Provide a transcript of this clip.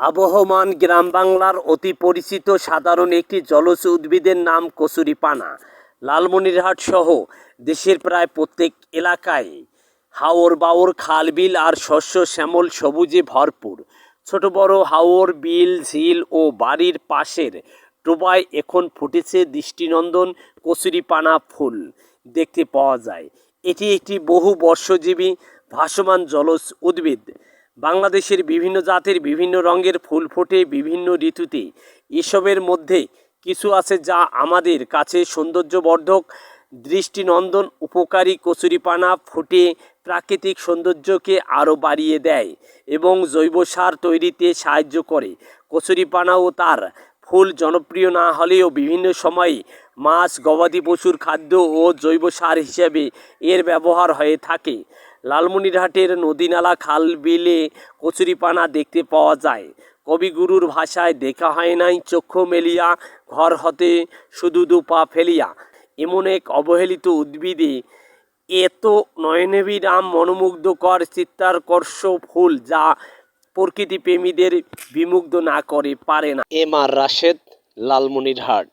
আবহমান গ্রাম বাংলার অতি পরিচিত সাধারণ একটি জলজ উদ্ভিদের নাম কচুরিপানা। লালমনিরহাট সহ দেশের প্রায় প্রত্যেক এলাকায় হাওর বাওর খাল বিল আর শস্য শ্যামল সবুজে ভরপুর। ছোট বড় হাওর বিল ঝিল ও বাড়ির পাশের ডোবায় এখন ফুটেছে দৃষ্টিনন্দন কচুরিপানা ফুল দেখতে পাওয়া যায়। এটি একটি বহু বর্ষজীবী ভাসমান জলজ উদ্ভিদ। বাংলাদেশের বিভিন্ন জাতের বিভিন্ন রঙের ফুল ফোটে বিভিন্ন ঋতুতে। এসবের মধ্যে কিছু আছে যা আমাদের কাছে সৌন্দর্যবর্ধক, দৃষ্টিনন্দন, উপকারী। কচুরিপানা ফুটে প্রাকৃতিক সৌন্দর্যকে আরও বাড়িয়ে দেয় এবং জৈব সার তৈরিতে সাহায্য করে। কচুরিপানা ও তার ফুল জনপ্রিয় না হলেও বিভিন্ন সময়ে মাছ, গবাদি পশুর খাদ্য ও জৈব সার হিসেবে এর ব্যবহার হয়ে থাকে। লালমনিরহাটের নদীনালা খাল বিলে কচুরিপানা দেখতে পাওয়া যায়। কবিগুরুর ভাষায় দেখা হয় নাই চক্ষু মেলিয়া, ঘর হতে শুধু দু পা ফেলিয়া। এমন এক অবহেলিত উদ্ভিদে এত নয়নাভিরাম মনোমুগ্ধকর চিত্তাকর্ষক ফুল যা প্রকৃতি প্রেমীদের বিমুগ্ধ না করে পারে না। M R Rashed, Lalmonirhat.